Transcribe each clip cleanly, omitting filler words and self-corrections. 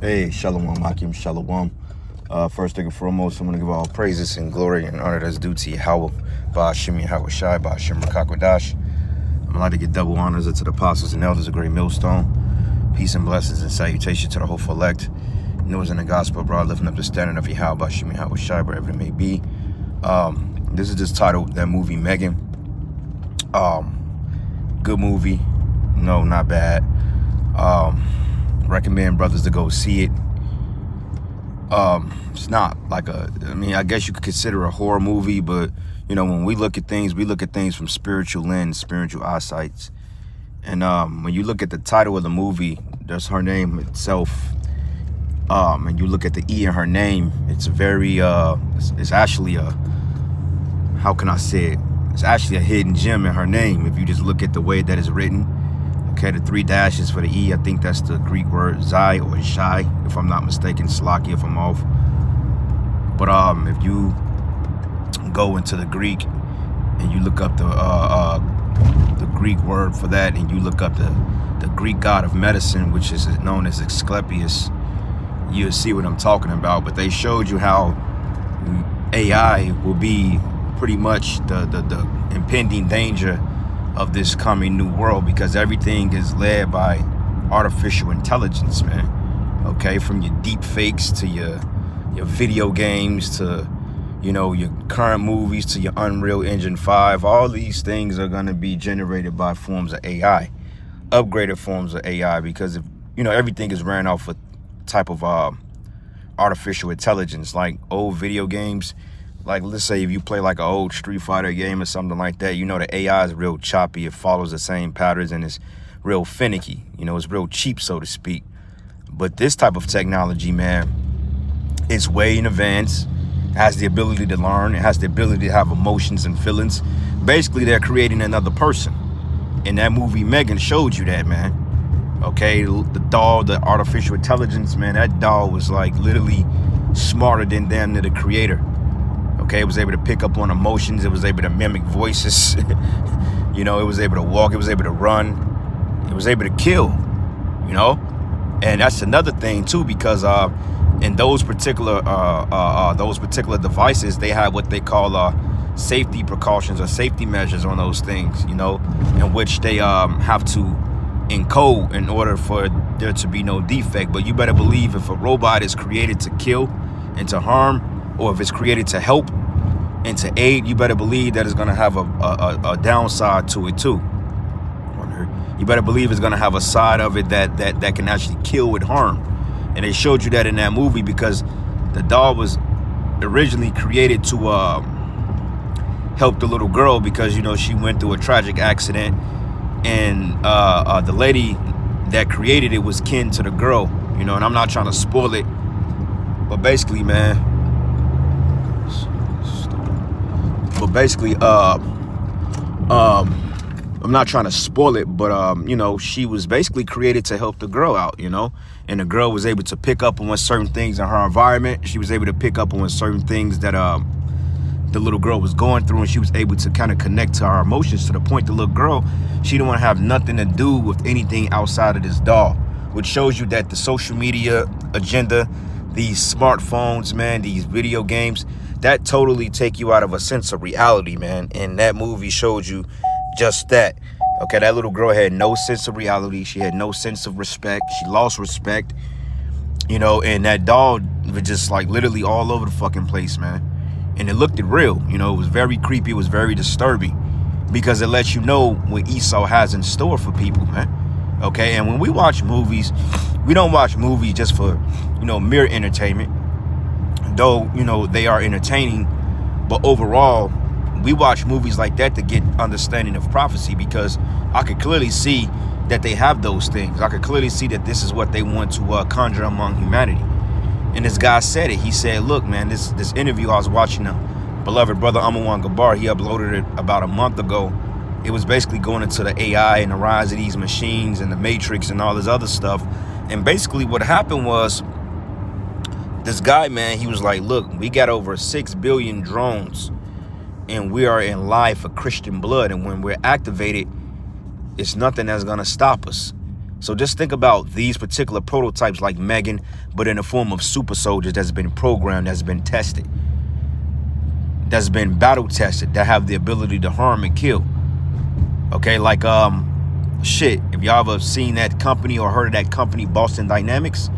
Hey, Shalom, Akim, Shalom. First thing and foremost, I'm going to give all praises and glory and honor that's due to Yahweh, Ba'ashim Yahweh Shai, Ba'ashim Rakakwadash. I'm going to give double honors to the apostles and elders of Great Millstone. Peace and blessings and salutation to the hopeful elect. News in the gospel abroad, lifting up the standard of Yahweh, Ba'ashim Yahweh Shai, wherever it may be. This is just titled, that movie, M3GAN. Good movie. No, not bad. Recommend brothers to go see it. It's not like I guess you could consider a horror movie, but when we look at things from spiritual lens, spiritual eyesight. And when you look at the title of the movie, that's her name itself. And you look at the E in her name, it's very it's actually how can I say it? It's actually a hidden gem in her name if you just look at the way that it's written. Okay, the 3 dashes for the E, I think that's the Greek word Zai or Shai, if I'm not mistaken. Slaki if I'm off. But if you go into the Greek and you look up the Greek word for that, and you look up the Greek god of medicine, which is known as Asclepius, you'll see what I'm talking about. But they showed you how AI will be pretty much the impending danger of this coming new world, because everything is led by artificial intelligence, man. Okay, from your deep fakes to your video games to your current movies to your Unreal Engine 5, all these things are going to be generated by forms of AI, upgraded forms of AI, because if everything is ran off a type of artificial intelligence, like old video games. Like, let's say if you play like an old Street Fighter game or something like that, the AI is real choppy. It follows the same patterns and it's real finicky. It's real cheap, so to speak. But this type of technology, man, it's way in advance. It has the ability to learn. It has the ability to have emotions and feelings. Basically, they're creating another person. And that movie, M3GAN, showed you that, man. Okay, the doll, the artificial intelligence, man, that doll was like literally smarter than damn near the creator. Okay, it was able to pick up on emotions. It was able to mimic voices. It was able to walk. It was able to run. It was able to kill, And that's another thing, too, because in those particular devices, they have what they call safety precautions or safety measures on those things, in which they have to encode in order for there to be no defect. But you better believe if a robot is created to kill and to harm, or if it's created to help and to aid, you better believe that it's going to have a downside to it too. You better believe it's going to have a side of it that can actually kill with harm. And they showed you that in that movie, because the doll was originally created to help the little girl, because she went through a tragic accident, and the lady that created it was kin to the girl, and I'm not trying to spoil it, but basically, man. I'm not trying to spoil it, but she was basically created to help the girl out, and the girl was able to pick up on certain things in her environment. She was able to pick up on certain things that the little girl was going through, and she was able to kind of connect to her emotions, to the point the little girl, she didn't want to have nothing to do with anything outside of this doll, which shows you that the social media agenda, these smartphones, man, these video games, that totally take you out of a sense of reality, man. And that movie showed you just that. Okay, that little girl had no sense of reality. She had no sense of respect. She lost respect, and that doll was just like literally all over the fucking place, man. And it looked real, it was very creepy. It was very disturbing, because it lets you know what Esau has in store for people, man. Okay, and when we watch movies, we don't watch movies just for, mere entertainment. Though, they are entertaining, but overall, we watch movies like that to get understanding of prophecy, because I could clearly see that they have those things. I could clearly see that this is what they want to conjure among humanity. And this guy said it. He said, look, man, this interview I was watching, beloved brother M3GAN Gabar, he uploaded it about a month ago. It was basically going into the AI and the rise of these machines and the Matrix and all this other stuff. And basically what happened was, this guy, man, he was like, look, we got over 6 billion drones, and we are in line for Christian blood. And when we're activated, it's nothing that's going to stop us. So just think about these particular prototypes like M3GAN, but in the form of super soldiers that's been programmed, that's been tested, that's been battle tested, that have the ability to harm and kill. Okay, like shit, if y'all ever seen that company or heard of that company, Boston Dynamics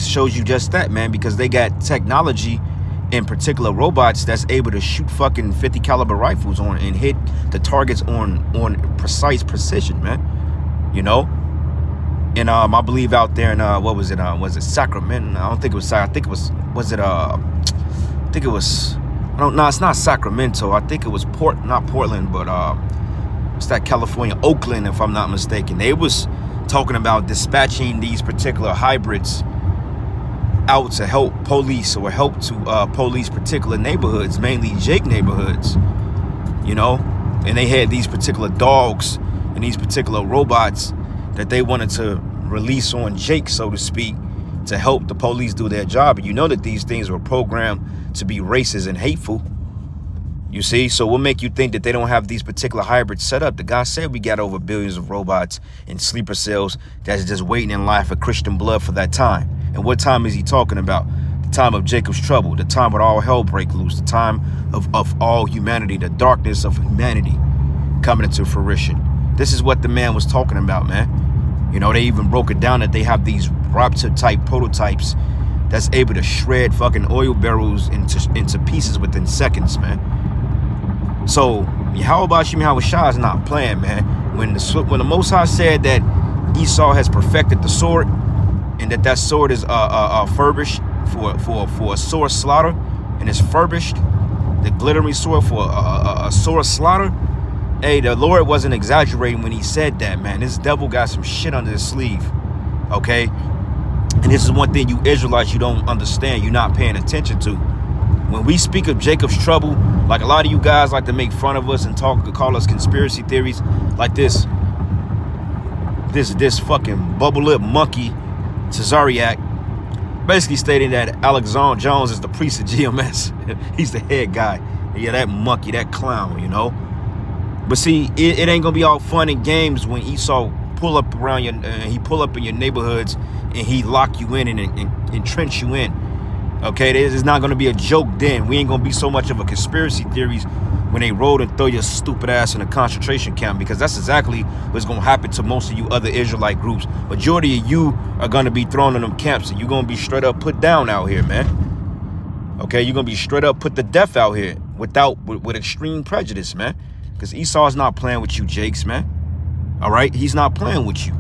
shows you just that, man, because they got technology in particular robots that's able to shoot fucking 50 caliber rifles on and hit the targets on precise precision, man. You know? And I believe out there in what was it Sacramento? I don't think it was, I think it was it's not Sacramento. I think it was not Portland, but it's that California, Oakland, if I'm not mistaken. They was talking about dispatching these particular hybrids out to help police or help to police particular neighborhoods, mainly Jake neighborhoods, you know? And they had these particular dogs and these particular robots that they wanted to release on Jake, so to speak, to help the police do their job. And you know that these things were programmed to be racist and hateful. You see? So what make you think that they don't have these particular hybrids set up? The guy said we got over billions of robots in sleeper cells that's just waiting in line for Christian blood for that time. And what time is he talking about? The time of Jacob's trouble, the time when all hell break loose, the time of all humanity, the darkness of humanity coming into fruition. This is what the man was talking about, man. You know, they even broke it down that they have these Raptor type prototypes that's able to shred fucking oil barrels into pieces within seconds, man. So how about Yahweh Shah is not playing, man. When the Most High said that Esau has perfected the sword, and that sword is furbished for a sword slaughter, and it's furbished, the glittering sword for a sword slaughter. Hey, the Lord wasn't exaggerating when he said that, man. This devil got some shit under his sleeve, okay? And this is one thing you Israelites, you don't understand, you're not paying attention to. When we speak of Jacob's trouble, like a lot of you guys like to make fun of us and call us conspiracy theories, like this fucking bubble lip monkey Tazariak, basically stating that Alexander Jones is the priest of GMS. He's the head guy. Yeah, that monkey, that clown, you know. But see, it ain't gonna be all fun and games when Esau pull up around he pull up in your neighborhoods and he lock you in and entrench you in. Okay, this is not gonna be a joke then. We ain't gonna be so much of a conspiracy theories when they roll and throw your stupid ass in a concentration camp, because that's exactly what's gonna happen to most of you other Israelite groups. Majority of you are gonna be thrown in them camps and you're gonna be straight up put down out here, man. Okay, you're gonna be straight up put to death out here with extreme prejudice, man. Because Esau's not playing with you, Jakes, man. All right? He's not playing with you.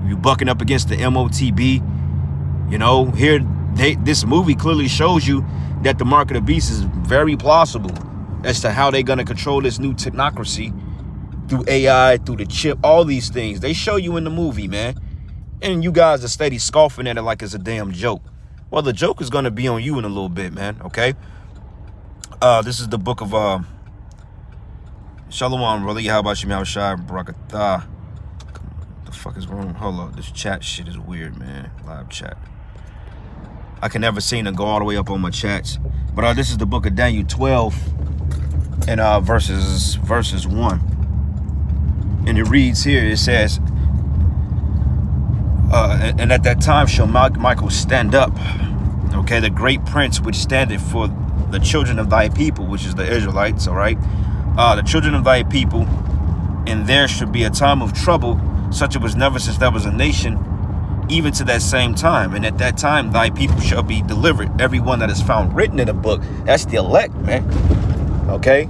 You bucking up against the MOTB. You know, here, this movie clearly shows you that the mark of the beast is very plausible as to how they're going to control this new technocracy through AI, through the chip, all these things. They show you in the movie, man. And you guys are steady scoffing at it like it's a damn joke. Well, the joke is going to be on you in a little bit, man, okay? This is the book of... Shalom, brother. How about you, Shai Barakatah? What the fuck is wrong? Hold up. This chat shit is weird, man. Live chat. I can never seem to go all the way up on my chats. But this is the book of Daniel 12 and verses 1. And it reads here, it says, and at that time shall Michael stand up, okay, the great prince which standeth for the children of thy people, which is the Israelites, all right? The children of thy people, and there should be a time of trouble, such as was never since there was a nation, even to that same time. And at that time, thy people shall be delivered. Everyone that is found written in the book. That's the elect, man. Okay?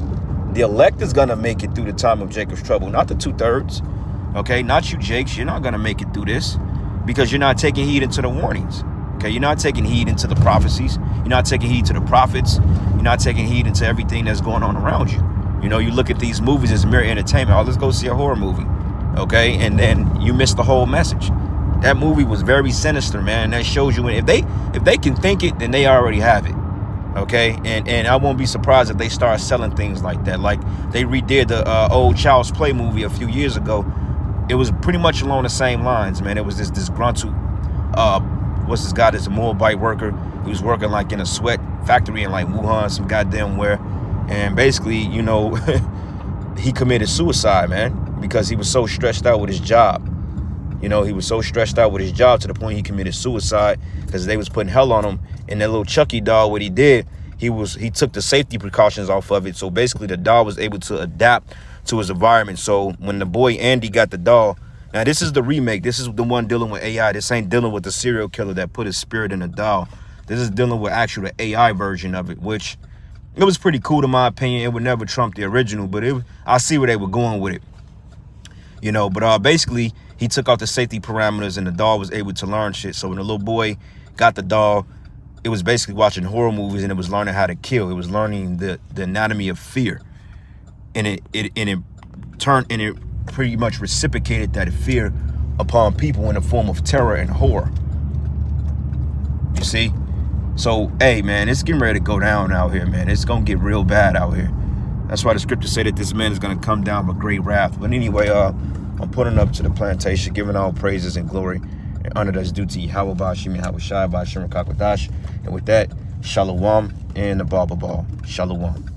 The elect is going to make it through the time of Jacob's trouble, not the 2/3. Okay? Not you, Jakes. You're not going to make it through this because you're not taking heed into the warnings. Okay? You're not taking heed into the prophecies. You're not taking heed to the prophets. You're not taking heed into everything that's going on around you. You know, you look at these movies as mere entertainment. Oh, let's go see a horror movie. Okay? And then you miss the whole message. That movie was very sinister, man. That shows you if they can think it, then they already have it. Okay? And I won't be surprised if they start selling things like that. Like they redid the old Child's Play movie a few years ago. It was pretty much along the same lines, man. It was this disgruntled what's this guy that's a Moabite worker. He was working like in a sweat factory in like Wuhan, some goddamn where. And basically, you know, he committed suicide, man, because he was so stressed out with his job. You know, he was so stressed out with his job to the point he committed suicide because they was putting hell on him. And that little Chucky doll, what he did, he took the safety precautions off of it. So basically the doll was able to adapt to his environment. So when the boy Andy got the doll, now this is the remake. This is the one dealing with AI. This ain't dealing with the serial killer that put his spirit in a doll. This is dealing with actually the AI version of it, which it was pretty cool to my opinion. It would never trump the original, but I see where they were going with it. You know, but basically he took out the safety parameters and the doll was able to learn shit. So when the little boy got the doll, it was basically watching horror movies and it was learning how to kill. It was learning the anatomy of fear. And it pretty much reciprocated that fear upon people in the form of terror and horror. You see? So, hey, man, it's getting ready to go down out here, man. It's going to get real bad out here. That's why the scriptures say that this man is going to come down with great wrath. But anyway, I'm putting up to the plantation, giving all praises and glory and honor that's due to Yahweh Bashim, Yahweh Shai Bashim Rakakwadash. And with that, Shalom and the Baba Ball. Shalom.